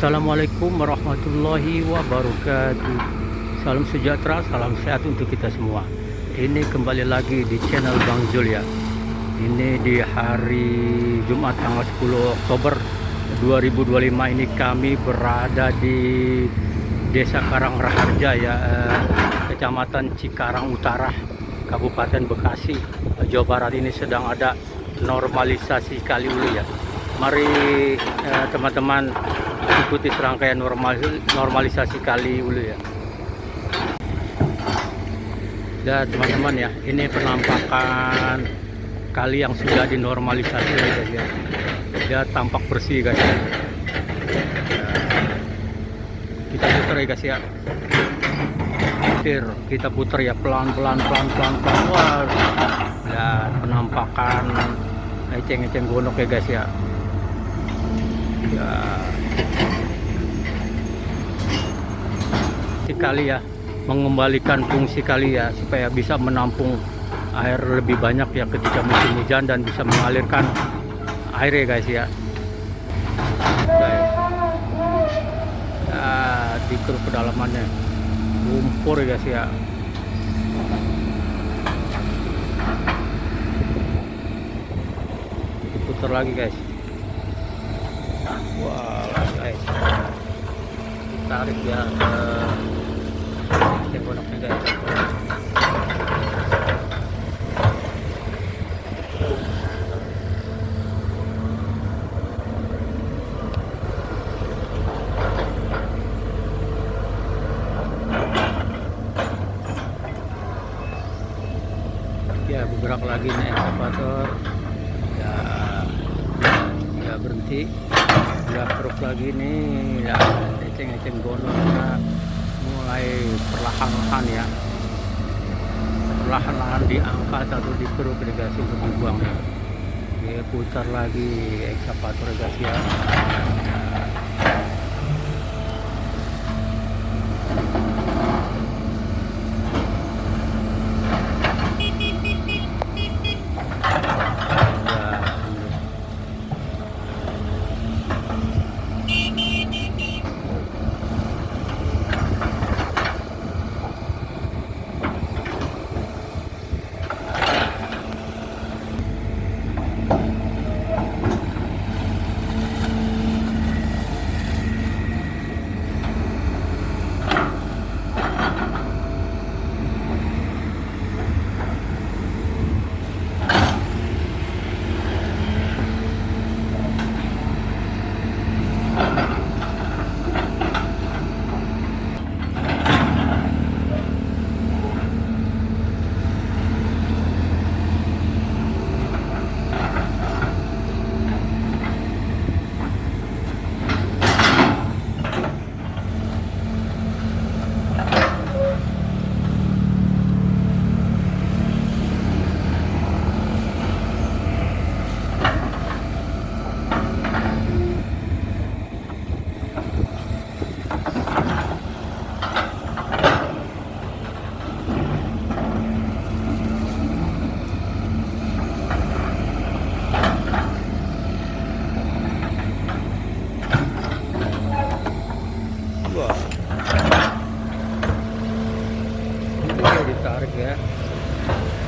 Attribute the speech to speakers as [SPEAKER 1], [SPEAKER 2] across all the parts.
[SPEAKER 1] Assalamualaikum warahmatullahi wabarakatuh. Salam sejahtera, salam sehat untuk kita semua. Ini kembali lagi di channel Bang Zul ya. Ini di hari Jumat tanggal 10 Oktober 2025 ini kami berada di Desa Karang Raharja ya, Kecamatan Cikarang Utara, Kabupaten Bekasi Jawa Barat. Ini sedang ada normalisasi kali ulu ya. Mari teman-teman ikuti serangkaian normalisasi kali ulu ya. Dan teman-teman ya, ini penampakan kali yang sudah dinormalisasi ya guys ya. Dia tampak bersih guys ya. Kita putar ya guys ya. Kita putar ya pelan-pelan. Wah, dan penampakan eceng gondok ya guys ya. Ya, kali ya, mengembalikan fungsi kali ya supaya bisa menampung air lebih banyak ya ketika musim hujan dan bisa mengalirkan air ya guys ya. Nah, dikeruk kedalamannya lumpur ya guys ya. Diputar lagi guys. Wah guys, tarik ya eceng gondoknya guys. Ya bergerak lagi nih ekskavator ya, berhenti. Ya keruk lagi nih ya, eceng gondoknya mulai perlahan-lahan ya, perlahan-lahan diangkat atau dikeruk irigasi untuk dibuang ya. Dia putar lagi ekskavator irigasi ya.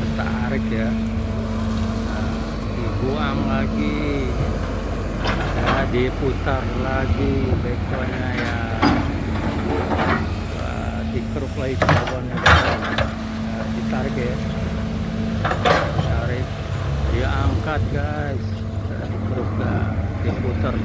[SPEAKER 1] Ditarik ya, dibuang lagi ya, diputar lagi bekonnya ya. Dikeruk lagi kabelnya ya, ditarik ya, tarik, diangkat guys, dikeruk ya, diputar.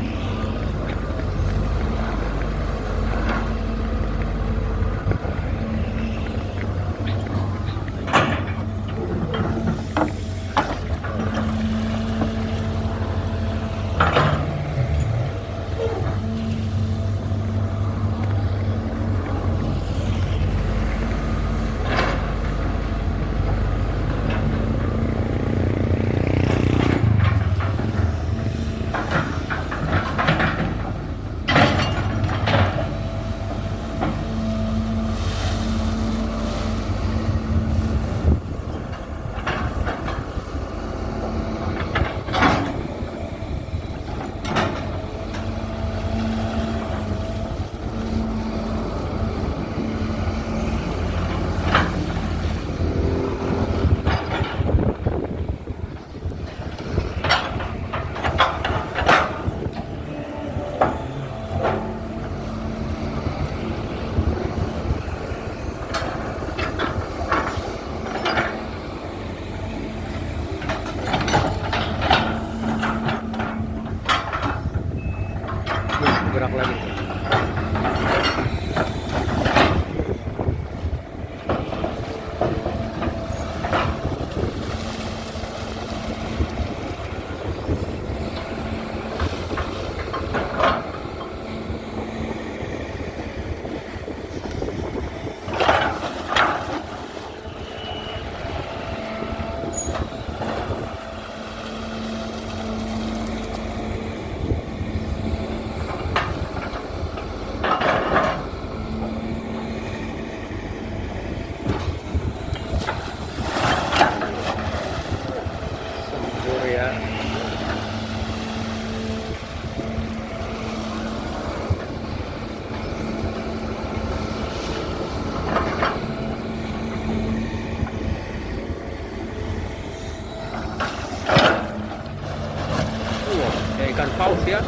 [SPEAKER 1] paus ya.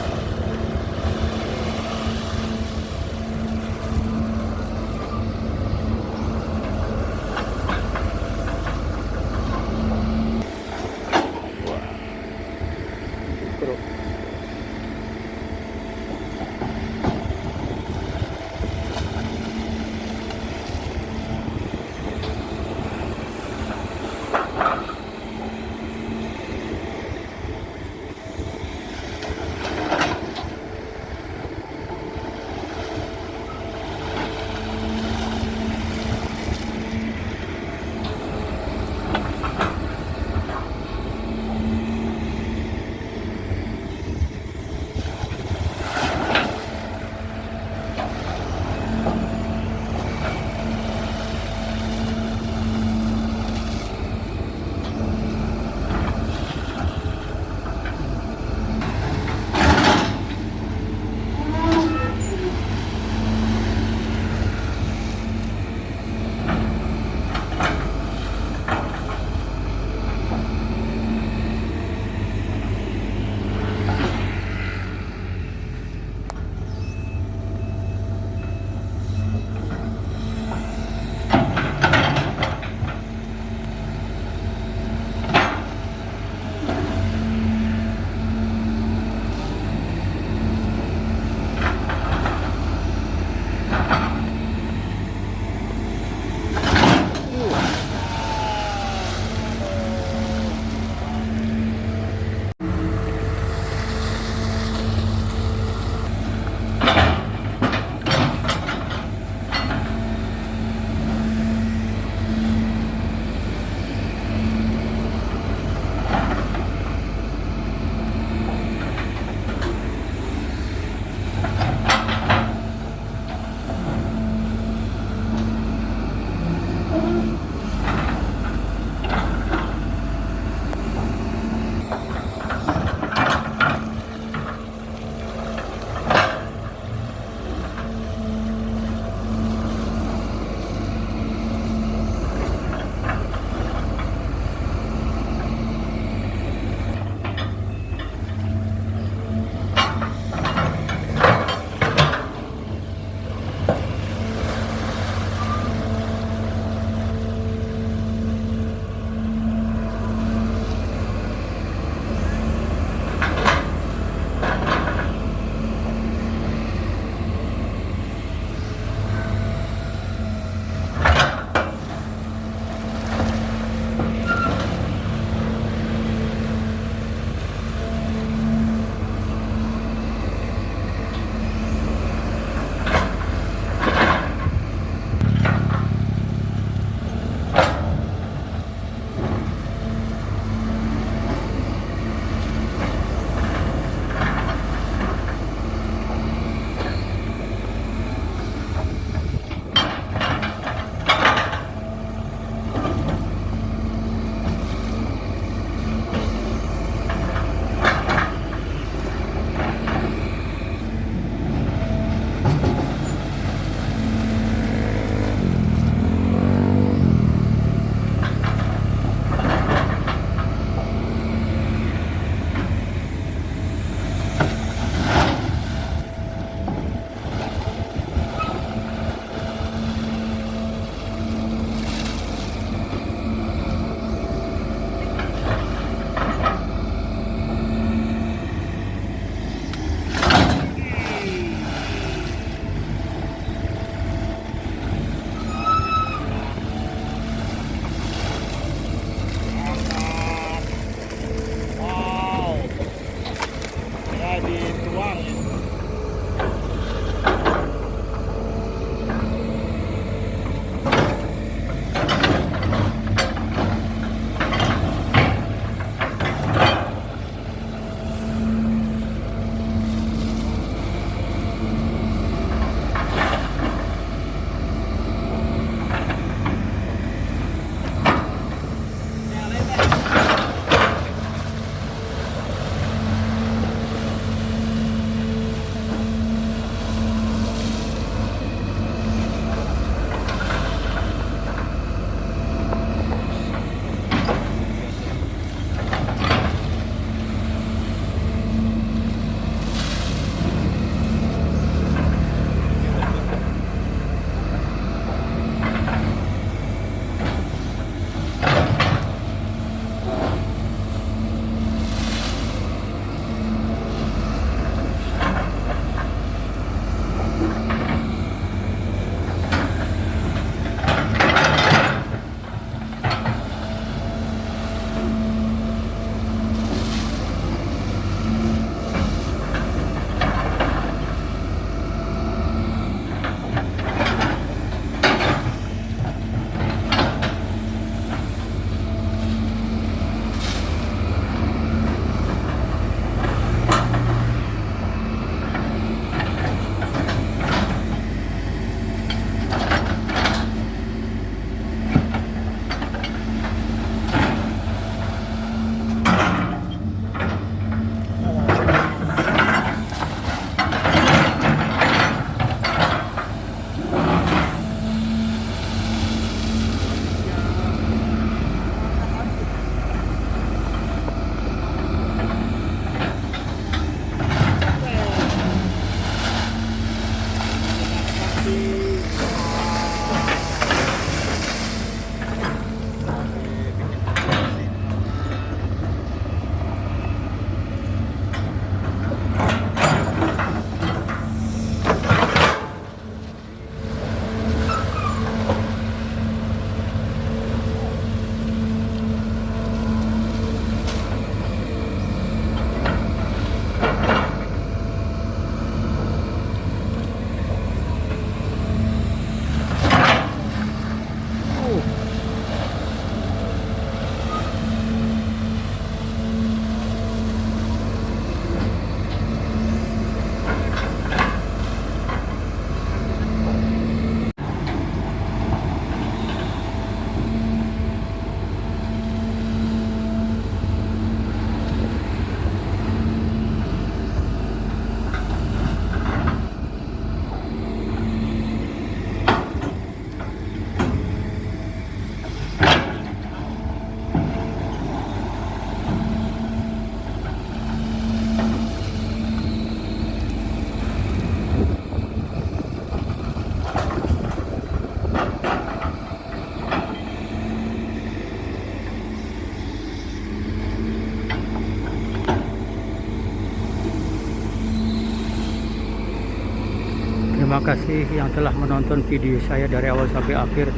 [SPEAKER 1] Terima kasih yang telah menonton video saya dari awal sampai akhir.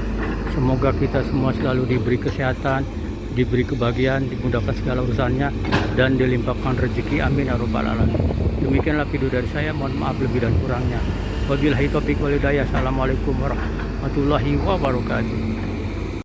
[SPEAKER 1] Semoga kita semua selalu diberi kesehatan, diberi kebahagiaan, dimudahkan segala urusannya, dan dilimpahkan rezeki. Amin ya rabbal alamin. Demikianlah video dari saya. Mohon maaf lebih dan kurangnya. Wabillahi taufiq wal hidayah. Assalamualaikum warahmatullahi wabarakatuh.